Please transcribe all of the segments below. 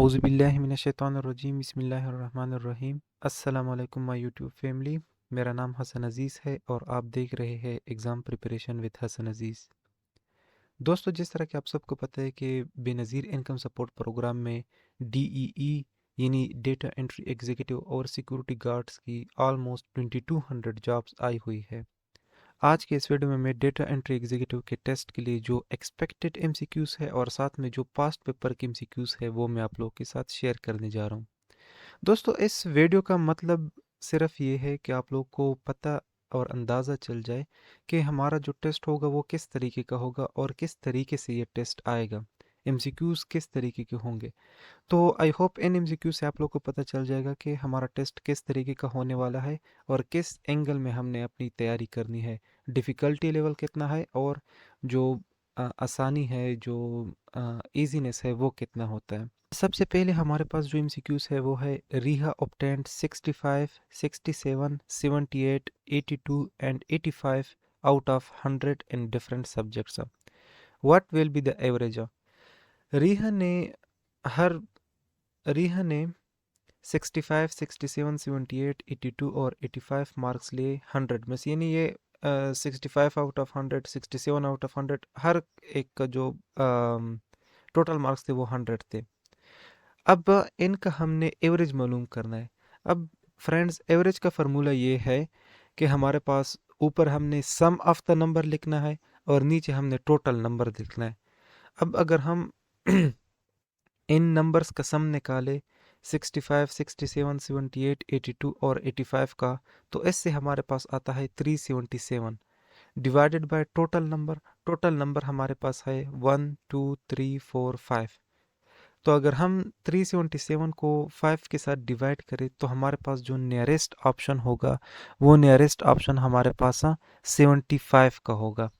औज़ुबिल्लाहिमिनश्शैतानिर्रजीम बिस्मिल्लाहिर्रहमानिर्रहीम। अस्सलामु अलैकुम माय यूट्यूब फैमिली। मेरा नाम हसन अज़ीज़ है और आप देख रहे हैं एग्ज़ाम प्रिपरेशन विद हसन अज़ीज़। दोस्तों, जिस तरह कि आप सबको पता है कि बेनज़ीर इनकम सपोर्ट प्रोग्राम में DEE यानी डेटा एंट्री एग्जीक्यूटिव और सिक्योरिटी गार्ड्स की ऑलमोस्ट 2200 जॉब्स आई हुई है। आज के इस वीडियो में मैं डेटा एंट्री एग्जीक्यूटिव के टेस्ट के लिए जो एक्सपेक्टेड एमसीक्यूज़ है और साथ में जो पास्ट पेपर के एमसीक्यूज़ है वो मैं आप लोगों के साथ शेयर करने जा रहा हूँ। दोस्तों, इस वीडियो का मतलब सिर्फ ये है कि आप लोग को पता और अंदाज़ा चल जाए कि हमारा जो टेस्ट होगा वो किस तरीके का होगा और किस तरीके से ये टेस्ट आएगा, एमसीक्यूज़ किस तरीके के होंगे। तो आई होप इन एमसीक्यू से आप लोग को पता चल जाएगा कि हमारा टेस्ट किस तरीके का होने वाला है और किस एंगल में हमने अपनी तैयारी करनी है, डिफ़िकल्टी लेवल कितना है और जो आसानी है, जो इजीनेस है वो कितना होता है। सबसे पहले हमारे पास जो एमसीक्यूज है वो है रिहा obtained 65, 67, 78, 82 and 85 out of 100 in different subjects. What will be the average? रिहा ने हर रिहा ने 65, 67, 78, 82 और 85 मार्क्स लिए 100 में से, यानी ये 65 आउट ऑफ 100, 67 आउट ऑफ 100, हर एक का जो टोटल मार्क्स थे वो 100 थे। अब इनका हमने एवरेज मालूम करना है। अब फ्रेंड्स, एवरेज का फार्मूला ये है कि हमारे पास ऊपर हमने सम ऑफ द नंबर लिखना है और नीचे हमने टोटल नंबर लिखना है। अब अगर हम इन नंबर्स का सम निकाले 65, 67, 78, 82 और 85 का, तो इससे हमारे पास आता है 377 divided by total number. Total number हमारे पास है 1 2 3 4 5। तो अगर हम 377 को 5 के साथ डिवाइड करें तो हमारे पास जो नियरेस्ट ऑप्शन होगा वो नियरेस्ट ऑप्शन हमारे पास 75 का होगा।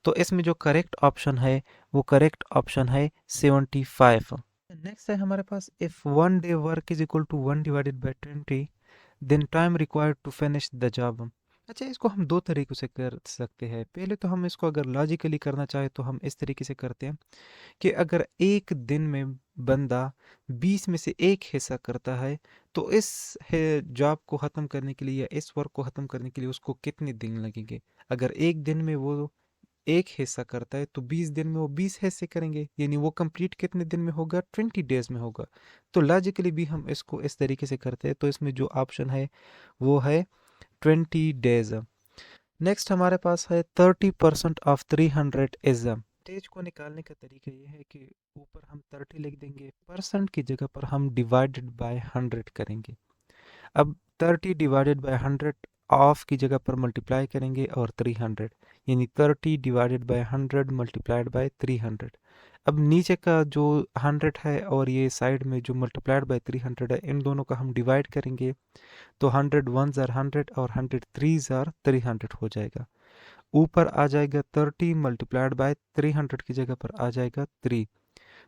तो इसमें जो करेक्ट ऑप्शन है वो करेक्ट ऑप्शन है 75। नेक्स्ट है हमारे पास, if one day work is equal to 1 divided by 20 then time required to finish the job. अच्छा, इसको हम दो तरीकों से कर सकते हैं। पहले तो हम इसको अगर लॉजिकली करना चाहे तो हम इस तरीके से करते हैं कि अगर एक दिन में बंदा 20 में से एक हिस्सा करता है तो इस जॉब को ख़त्म करने के लिए या इस वर्क को ख़त्म करने के लिए उसको कितने दिन लगेंगे। अगर एक दिन में वो एक हिस्सा करता है तो 20 दिन में वो 20 हिस्से करेंगे, यानी वो कंप्लीट कितने दिन में होगा, 20 डेज में होगा। तो लॉजिकली भी हम इसको इस तरीके से करते हैं, तो इसमें जो ऑप्शन है वो है 20 डेज। नेक्स्ट हमारे पास है 30% ऑफ 300 इज। स्टेज को निकालने का तरीका ये है कि ऊपर हम 30 लिख देंगे, परसेंट की जगह पर हम डिवाइडेड बाय 100 करेंगे। अब 30 डिवाइडेड बाय 100 ऑफ की जगह पर मल्टीप्लाई करेंगे और 300, यानी 30 डिवाइडेड बाय 100 मल्टीप्लाइड बाय 300। अब नीचे का जो 100 है और ये साइड में जो मल्टीप्लाइड बाय 300 है, इन दोनों का हम डिवाइड करेंगे तो 100 1s आर 100 और 100 3s आर 300 हो जाएगा। ऊपर आ जाएगा 30 मल्टीप्लाइड बाय 300 की जगह पर आ जाएगा 3।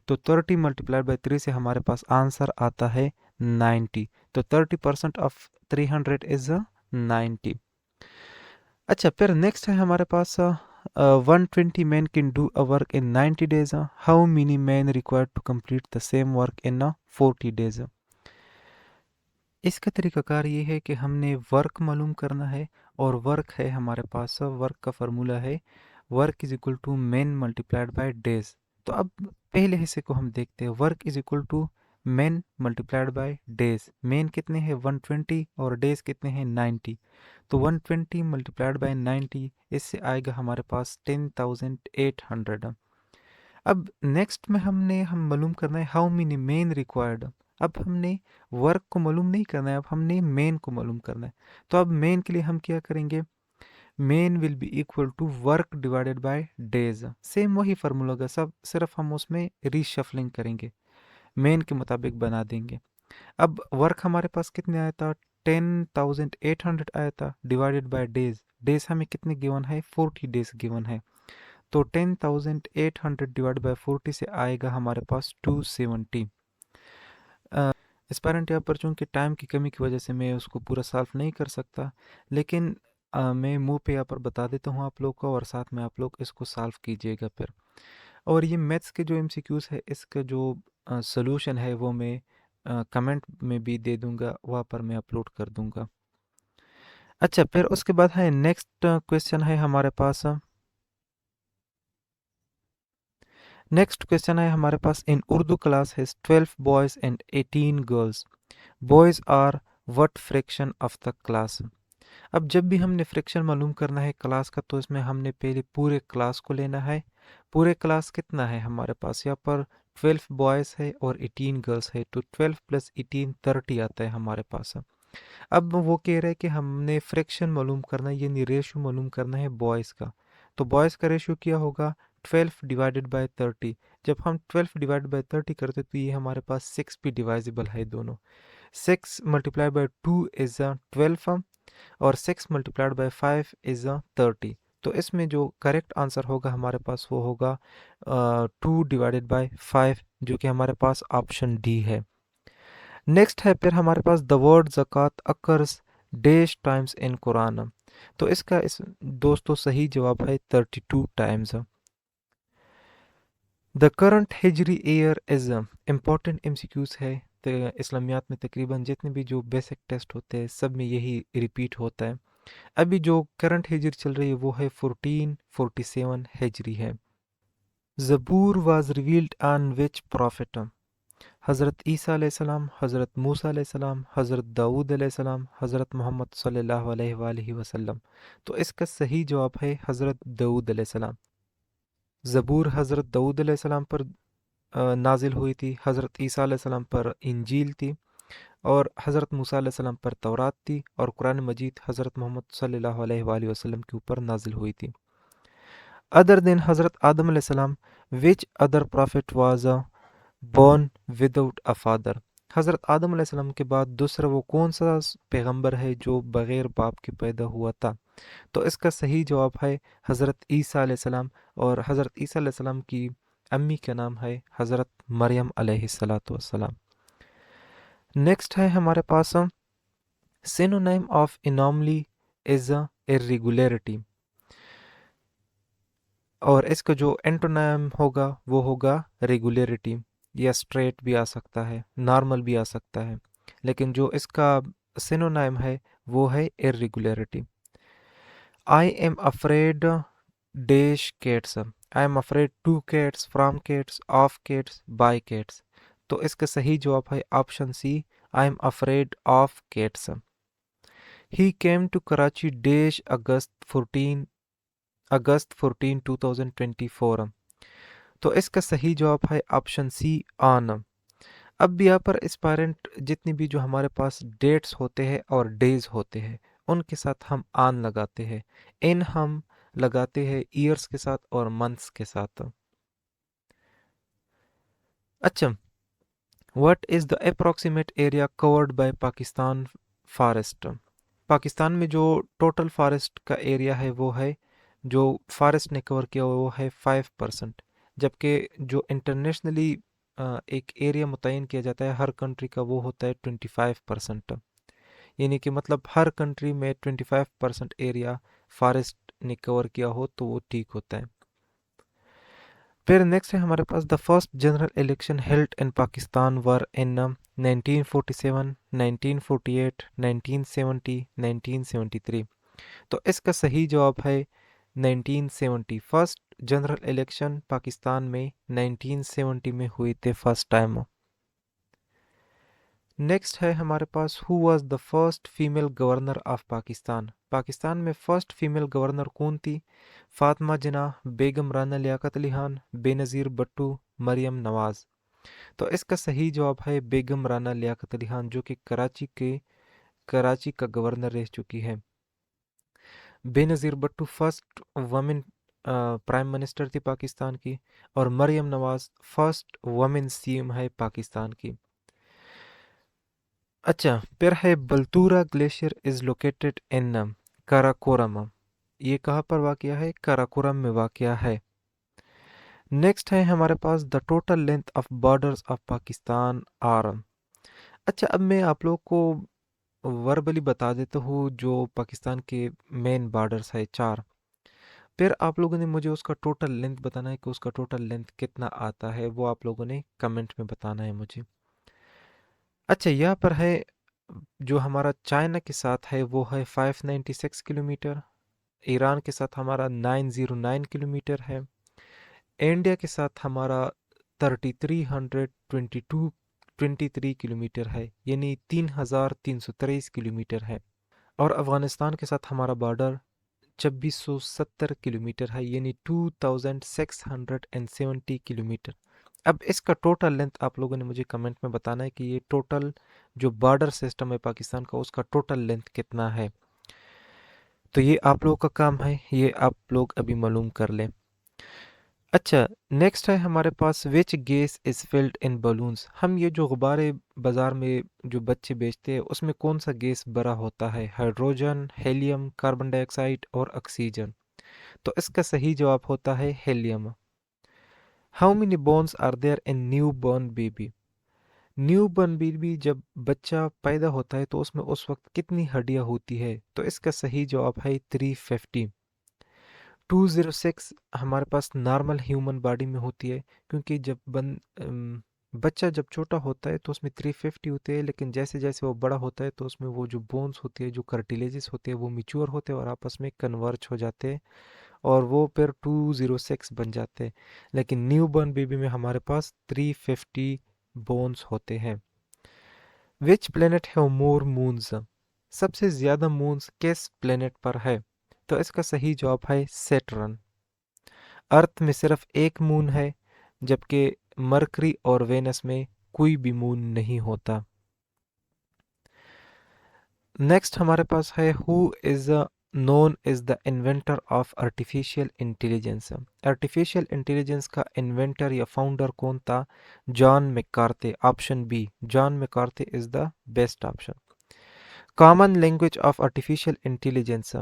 तो 30 मल्टीप्लाइड बाय 3 से हमारे पास आंसर आता है 90। तो 30% ऑफ 300 इज 90। अच्छा, फिर नेक्स्ट है हमारे पास 120 man can do a work in 90 days. How many man required to complete the same work in 40 days. इसका तरीकाकार ये है कि हमने वर्क मालूम करना है और वर्क है हमारे पास, वर्क का फार्मूला है work is equal to man multiplied by days. तो अब पहले हिस्से को हम देखते हैं। Work is equal to man multiplied by days. Man कितने हैं 120 और डेज कितने हैं 90। तो 120 मल्टीप्लाइड बाय 90, इससे आएगा हमारे पास 10,800। अब नेक्स्ट में हम मालूम करना है हाउ मेनी मेन रिक्वायर्ड। अब हमने वर्क को मालूम नहीं करना है, अब हमने मेन को मालूम करना है। तो अब मेन के लिए हम क्या करेंगे, men will be equal to work divided by days. Same वही फार्मूला होगा, सब सिर्फ हम उसमें रीशफलिंग करेंगे, मेन के मुताबिक बना देंगे। अब वर्क हमारे पास कितने आया था, 10,800 आया था, डिवाइडेड बाय डेज। डेज हमें कितने गिवन है, 40 डेज गिवन है। तो 10,800 डिवाइड बाय 40 से आएगा हमारे पास 270। एस्पायरेंट यहाँ पर चूँकि टाइम की कमी की वजह से मैं उसको पूरा सॉल्व नहीं कर सकता, लेकिन मैं मुंह पे यहाँ पर बता देता हूँ आप लोग को और साथ में आप लोग इसको सॉल्व कीजिएगा। फिर और ये मैथ्स के जो एमसीक्यूज़ है इसका जो सॉल्यूशन है वो मैं कमेंट में भी दे दूंगा, वहाँ पर मैं अपलोड कर दूंगा। अच्छा, फिर उसके बाद है नेक्स्ट क्वेश्चन है हमारे पास। नेक्स्ट क्वेश्चन है हमारे पास, इन उर्दू क्लास है 12 boys and 18 girls, boys are what fraction of the class. अब जब भी हमने फ्रैक्शन मालूम करना है क्लास का, तो इसमें हमने पहले पूरे क्लास को लेना है। पूरे क्लास कितना है हमारे पास, यहाँ पर 12 बॉयज़ है और 18 गर्ल्स है, तो 12 प्लस 18 30 आता है हमारे पास। अब वो कह रहे हैं कि हमने फ्रैक्शन मालूम करना है, यानी रेशो मालूम करना है बॉयज़ का। तो बॉयज़ का रेशो क्या होगा, 12 डिवाइडेड बाय 30। जब हम 12 डिवाइड बाय 30 करते तो ये हमारे पास 6 भी डिवाइजिबल है दोनों। 6 मल्टीप्लाई बाय 2 इज़ 12 और 6 मल्टीप्लाइड बाय 5 इज़ 30। तो इसमें जो करेक्ट आंसर होगा हमारे पास वो होगा 2 डिवाइडेड बाय 5, जो कि हमारे पास ऑप्शन डी है। नेक्स्ट है फिर हमारे पास, द वर्ड ज़कात occurs dash times in Quran. तो इसका इस दोस्तों सही जवाब है 32 टाइम्स। द करंट हिजरी ईयर इज़ इम्पॉर्टेंट एमसीक्यूज़ है। तो इस्लामियात में तकरीबन जितने भी जो बेसिक टेस्ट होते हैं सब में यही रिपीट होता है। अभी जो करंट हिजरी चल रही है वो है 1447 हिजरी है। ज़बूर was revealed on which prophet, हज़रत ईसा अलैहिस्सलाम, हज़रत मूसा अलैहिस्सलाम, हज़रत दाऊद अलैहिस्सलाम, हज़रत मोहम्मद सल्लल्लाहु अलैहि वसल्लम। तो इसका सही जवाब है हज़रत दाऊद अलैहिस्सलाम। ज़बूर हज़रत दाऊद अलैहिस्सलाम पर नाजिल हुई थी, हज़रत ईसा अलैहिस्सलाम पर इंजील थी, और हज़रत मूसा अलैहिस्सलाम पर तौरात थी, और कुरान मजीद हज़रत मोहम्मद सल्लल्लाहु अलैहि वसल्लम के ऊपर नाजिल हुई थी। अदर देन हज़रत आदम अलैहिस्सलाम, which other profit was born without a father. हज़रत आदम अलैहिस्सलाम के बाद दूसरा वो कौन सा पैगंबर है जो बग़ैर बाप के पैदा हुआ था। तो इसका सही जवाब है हज़रत ईसा अलैहिस्सलाम, और हज़रत ईसा अलैहिस्सलाम की अम्मी का नाम है हज़रत मरियम अलैहिस्सलातु वस्सलाम। नेक्स्ट है हमारे पास, सिनोनिम ऑफ इनॉमली इज इर्रेगुलरिटी, और इसका जो एंटोनिम होगा वो होगा रेगुलरिटी, या स्ट्रेट भी आ सकता है, नॉर्मल भी आ सकता है, लेकिन जो इसका सिनोनिम है वो है irregularity. I am afraid dash cats, I am afraid to cats, from cats, of cats, by cats. तो इसका सही जवाब है option C, I am afraid of cats. He came to Karachi dash August 14 2024। तो इसका सही जवाब है ऑप्शन सी, ऑन। अब भी यहाँ पर इस्पारेंट जितनी भी जो हमारे पास डेट्स होते हैं और डेज होते हैं उनके साथ हम आन लगाते हैं, इन हम लगाते हैं ईयर्स के साथ और मंथ्स के साथ। अच्छा, what is the approximate area covered by Pakistan forest. Pakistan में जो टोटल फॉरेस्ट का एरिया है वो है, जो फॉरेस्ट ने कवर किया हुआ वो है 5%, जबकि जो इंटरनेशनली एक एरिया मुतय्यन किया जाता है हर कंट्री का वो होता है 25%। यानी कि मतलब हर कंट्री में 25% एरिया फॉरेस्ट ने कवर किया हो तो वो ठीक होता है। फिर नेक्स्ट है हमारे पास, the first general election held in Pakistan were in 1947, 1948, 1970, 1973। तो इसका सही जवाब है 1970। फर्स्ट जनरल इलेक्शन पाकिस्तान में 1970 में हुए थे फर्स्ट टाइम। नेक्स्ट है हमारे पास, who was the first female governor of Pakistan. Pakistan में फर्स्ट फीमेल गवर्नर कौन थी। फातिमा जिन्नाह, बेगम राना लियाकत अली खान, बेनज़ीर भुट्टो, मरियम नवाज। तो इसका सही जवाब है बेगम राना लियाकत अली खान, जो कि कराची का गवर्नर रह चुकी है। Benazir Bhutto first women prime minister थी पाकिस्तान की, और Maryam Nawaz first women CM है पाकिस्तान की। अच्छा, फिर है Baltoro glacier is located in Karakoram. ये कहाँ पर वाक़या है, काराकोरम में वाक़या है। नेक्स्ट है हमारे पास, the total length of borders of Pakistan are. अच्छा, अब मैं आप लोग को वर्बली बता देता हूँ जो पाकिस्तान के मेन बॉर्डर्स है चार। फिर आप लोगों ने मुझे उसका टोटल लेंथ बताना है कि उसका टोटल लेंथ कितना आता है, वो आप लोगों ने कमेंट में बताना है मुझे। अच्छा, यहाँ पर है जो हमारा चाइना के साथ है वो है 596 किलोमीटर, ईरान के साथ हमारा 909 किलोमीटर है, इंडिया के साथ हमारा 3323 किलोमीटर है, यानी 3323 किलोमीटर है। और अफ़गानिस्तान के साथ हमारा बॉर्डर 2670 किलोमीटर है, यानी 2670 किलोमीटर। अब इसका टोटल लेंथ आप लोगों ने मुझे कमेंट में बताना है कि ये टोटल जो बॉर्डर सिस्टम है पाकिस्तान का, उसका टोटल लेंथ कितना है। तो ये आप लोगों का काम है, ये आप लोग अभी मालूम कर लें। अच्छा, नेक्स्ट है हमारे पास which gas is filled in balloons. हम ये जो गुब्बारे बाज़ार में जो बच्चे बेचते हैं उसमें कौन सा गैस भरा होता है, हाइड्रोजन, हेलियम, कार्बन डाइऑक्साइड और ऑक्सीजन। तो इसका सही जवाब होता है helium. How many bones are there in newborn baby. Newborn baby जब बच्चा पैदा होता है तो उसमें उस वक्त कितनी हड्डियां होती है, तो इसका सही जवाब है 350। 206 हमारे पास नॉर्मल ह्यूमन बॉडी में होती है, क्योंकि जब बच्चा जब छोटा होता है तो उसमें 350 होते हैं, लेकिन जैसे जैसे वो बड़ा होता है तो उसमें वो जो बोन्स होती है, जो कार्टिलेजेस होते हैं, वो मिच्योर होते हैं और आपस में कन्वर्ज हो जाते हैं और वो फिर 206 बन जाते हैं। लेकिन न्यू बॉर्न बेबी में हमारे पास 350 बोन्स होते हैं। Which planet have more moons. सबसे ज़्यादा मून्स किस प्लेनेट पर है, तो इसका सही जवाब है सैटर्न। अर्थ में सिर्फ एक मून है, जबकि मरकरी और वेनस में कोई भी मून नहीं होता। नेक्स्ट हमारे पास है who is known is the inventor of artificial intelligence. Artificial intelligence का इन्वेंटर या फाउंडर कौन था? John McCarthy. Option B, John McCarthy is the best option. Common language of artificial intelligence.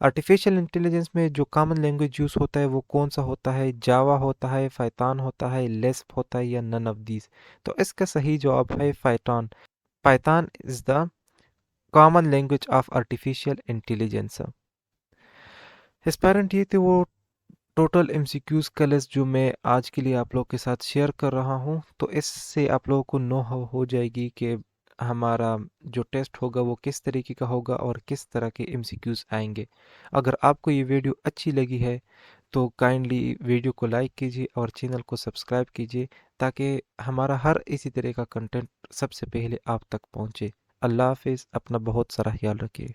Artificial intelligence में जो common language use होता है वो कौन सा होता है? जावा होता है, फाइथन होता है, लेस्प होता है या नन ऑफ दीज। तो इसका सही जवाब है Python. Python is the common language of artificial intelligence. Aspirant ये थे वो टोटल एमसीक्यूज का लिस्ट जो मैं आज के लिए आप लोग के साथ शेयर कर रहा हूँ। तो इससे आप लोगों को नो हो जाएगी कि हमारा जो टेस्ट होगा वो किस तरीके का होगा और किस तरह के एमसीक्यूज आएंगे। अगर आपको ये वीडियो अच्छी लगी है तो काइंडली वीडियो को लाइक कीजिए और चैनल को सब्सक्राइब कीजिए, ताकि हमारा हर इसी तरह का कंटेंट सबसे पहले आप तक पहुँचे। अल्लाह हाफिज़, अपना बहुत सारा ख्याल रखिए।